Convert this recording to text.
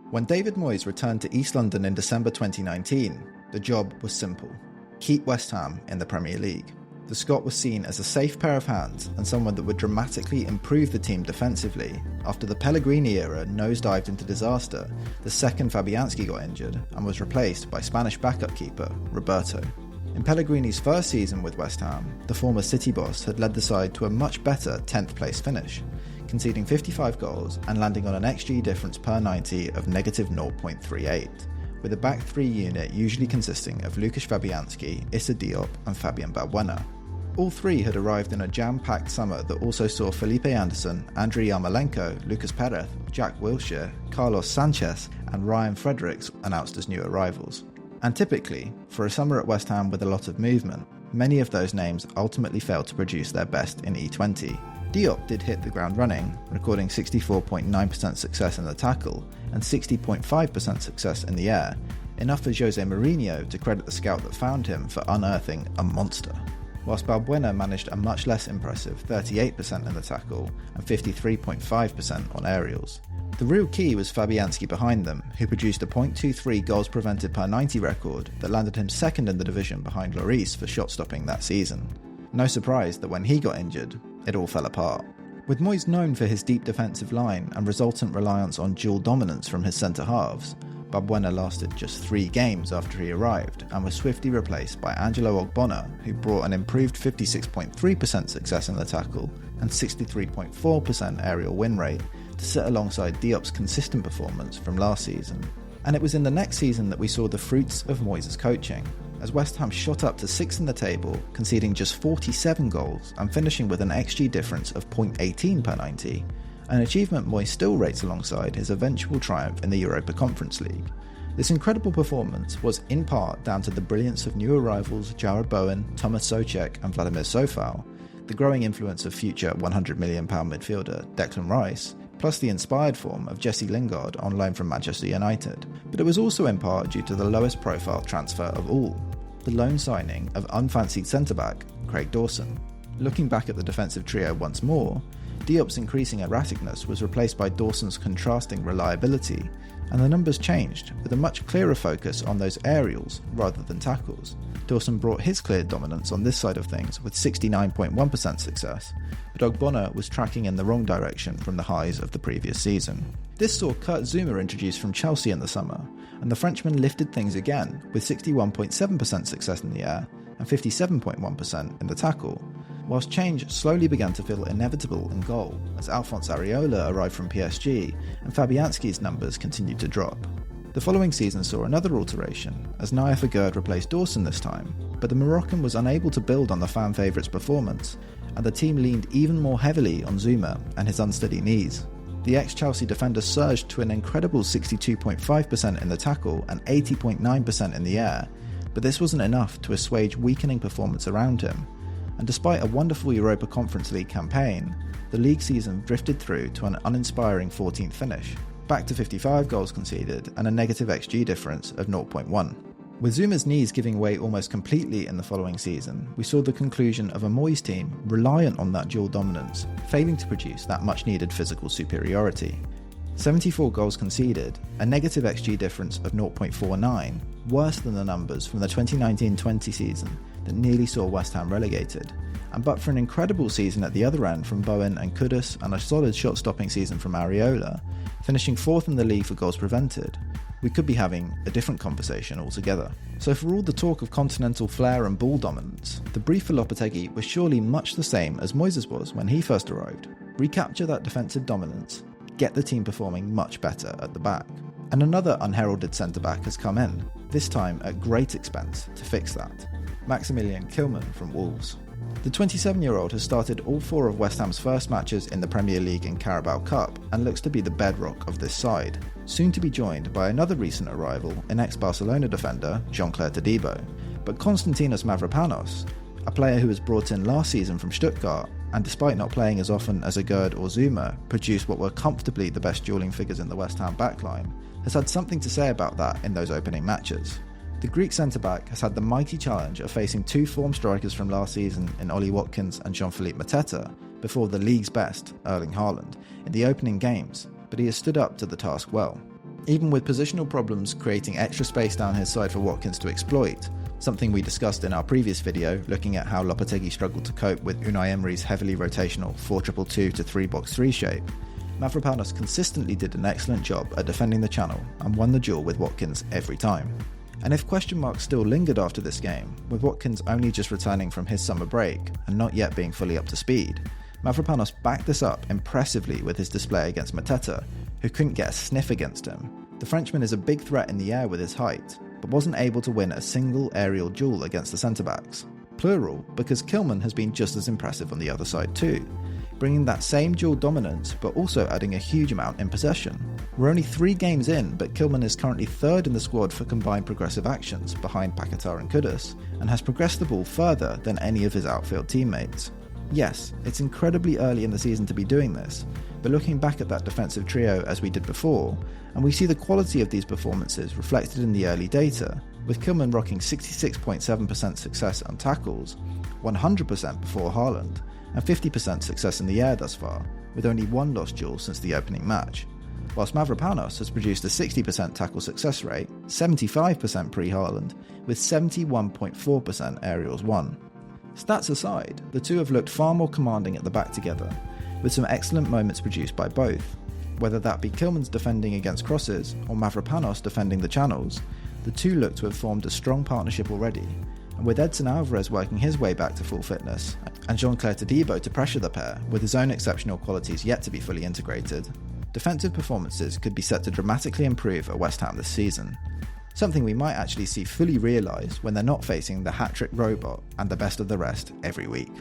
When David Moyes returned to East London in December 2019, the job was simple: keep West Ham in the Premier League. The Scot was seen as a safe pair of hands and someone that would dramatically improve the team defensively. After the Pellegrini era nosedived into disaster, the second Fabianski got injured and was replaced by Spanish backup keeper Roberto. In Pellegrini's first season with West Ham, the former City boss had led the side to a much better 10th place finish, conceding 55 goals and landing on an XG difference per 90 of negative 0.38, with a back three unit usually consisting of Lukasz Fabianski, Issa Diop and Fabian Balbuena. All three had arrived in a jam-packed summer that also saw Felipe Anderson, Andriy Yarmolenko, Lucas Perez, Jack Wilshere, Carlos Sanchez and Ryan Frederik announced as new arrivals. And typically, for a summer at West Ham with a lot of movement, many of those names ultimately failed to produce their best in E20. Diop did hit the ground running, recording 64.9% success in the tackle and 60.5% success in the air, enough for Jose Mourinho to credit the scout that found him for unearthing a monster. Whilst Balbuena managed a much less impressive 38% in the tackle and 53.5% on aerials. The real key was Fabianski behind them, who produced a .23 goals prevented per 90 record that landed him second in the division behind Lloris for shot stopping that season. No surprise that when he got injured, it all fell apart. With Moyes known for his deep defensive line and resultant reliance on dual dominance from his centre-halves, Balbuena lasted just 3 games after he arrived and was swiftly replaced by Angelo Ogbonna, who brought an improved 56.3% success in the tackle and 63.4% aerial win rate to sit alongside Diop's consistent performance from last season. And it was in the next season that we saw the fruits of Moyes' coaching, as West Ham shot up to 6th in the table, conceding just 47 goals and finishing with an XG difference of 0.18 per 90, an achievement Moyes still rates alongside his eventual triumph in the Europa Conference League. This incredible performance was in part down to the brilliance of new arrivals Jarrod Bowen, Thomas Souček and Vladimir Sofal, the growing influence of future £100 million midfielder Declan Rice, plus the inspired form of Jesse Lingard on loan from Manchester United. But it was also in part due to the lowest profile transfer of all, the loan signing of unfancied centre-back Craig Dawson. Looking back at the defensive trio once more, Diop's increasing erraticness was replaced by Dawson's contrasting reliability, and the numbers changed, with a much clearer focus on those aerials rather than tackles. Dawson brought his clear dominance on this side of things with 69.1% success, but Ogbonna was tracking in the wrong direction from the highs of the previous season. This saw Kurt Zouma introduced from Chelsea in the summer, and the Frenchman lifted things again with 61.7% success in the air and 57.1% in the tackle, whilst change slowly began to feel inevitable in goal as Alphonse Areola arrived from PSG and Fabianski's numbers continued to drop. The following season saw another alteration as Naïef Aguerd replaced Dawson this time, but the Moroccan was unable to build on the fan favourite's performance, and the team leaned even more heavily on Zouma and his unsteady knees. The ex-Chelsea defender surged to an incredible 62.5% in the tackle and 80.9% in the air, but this wasn't enough to assuage weakening performance around him, and despite a wonderful Europa Conference League campaign, the league season drifted through to an uninspiring 14th finish, back to 55 goals conceded and a negative XG difference of 0.1. With Zuma's knees giving way almost completely in the following season, we saw the conclusion of a Moyes team reliant on that dual dominance, failing to produce that much-needed physical superiority. 74 goals conceded, a negative XG difference of 0.49, worse than the numbers from the 2019-20 season that nearly saw West Ham relegated, and but for an incredible season at the other end from Bowen and Kudus and a solid shot-stopping season from Areola, finishing 4th in the league for goals prevented, we could be having a different conversation altogether. So for all the talk of continental flair and ball dominance, the brief for Lopetegui was surely much the same as Moyes' was when he first arrived. Recapture that defensive dominance, get the team performing much better at the back. And another unheralded centre-back has come in, this time at great expense, to fix that. Maximilian Kilman from Wolves. The 27-year-old has started all 4 of West Ham's first matches in the Premier League and Carabao Cup and looks to be the bedrock of this side, soon to be joined by another recent arrival in ex-Barcelona defender Jean-Claire Todibo. But Konstantinos Mavropanos, a player who was brought in last season from Stuttgart and despite not playing as often as Aguerd or Zouma, produced what were comfortably the best duelling figures in the West Ham backline, has had something to say about that in those opening matches. The Greek centre-back has had the mighty challenge of facing 2 form strikers from last season in Ollie Watkins and Jean-Philippe Mateta before the league's best, Erling Haaland, in the opening games, but he has stood up to the task well. even with positional problems creating extra space down his side for Watkins to exploit, something we discussed in our previous video looking at how Lopetegui struggled to cope with Unai Emery's heavily rotational 4-2-2 to 3-box-3 shape. Mavropanos consistently did an excellent job at defending the channel and won the duel with Watkins every time. And if question marks still lingered after this game, with Watkins only just returning from his summer break and not yet being fully up to speed, Mavropanos backed this up impressively with his display against Mathiasen, who couldn't get a sniff against him. The Frenchman is a big threat in the air with his height, but wasn't able to win a single aerial duel against the centre-backs. Plural, because Kilman has been just as impressive on the other side too, bringing that same dual dominance but also adding a huge amount in possession. We're only 3 games in, but Kilman is currently 3rd in the squad for combined progressive actions behind Paquetá and Kudus, and has progressed the ball further than any of his outfield teammates. Yes, it's incredibly early in the season to be doing this, but looking back at that defensive trio as we did before, and we see the quality of these performances reflected in the early data, with Kilman rocking 66.7% success on tackles, 100% before Haaland, and 50% success in the air thus far, with only 1 lost duel since the opening match, whilst Mavropanos has produced a 60% tackle success rate, 75% pre-Haaland, with 71.4% aerials won. Stats aside, the two have looked far more commanding at the back together, with some excellent moments produced by both. Whether that be Kilman's defending against crosses or Mavropanos defending the channels, the two look to have formed a strong partnership already, and with Edson Alvarez working his way back to full fitness, and Jean-Claire Todibo to pressure the pair with his own exceptional qualities yet to be fully integrated, defensive performances could be set to dramatically improve at West Ham this season, something we might actually see fully realised when they're not facing the hat-trick robot and the best of the rest every week.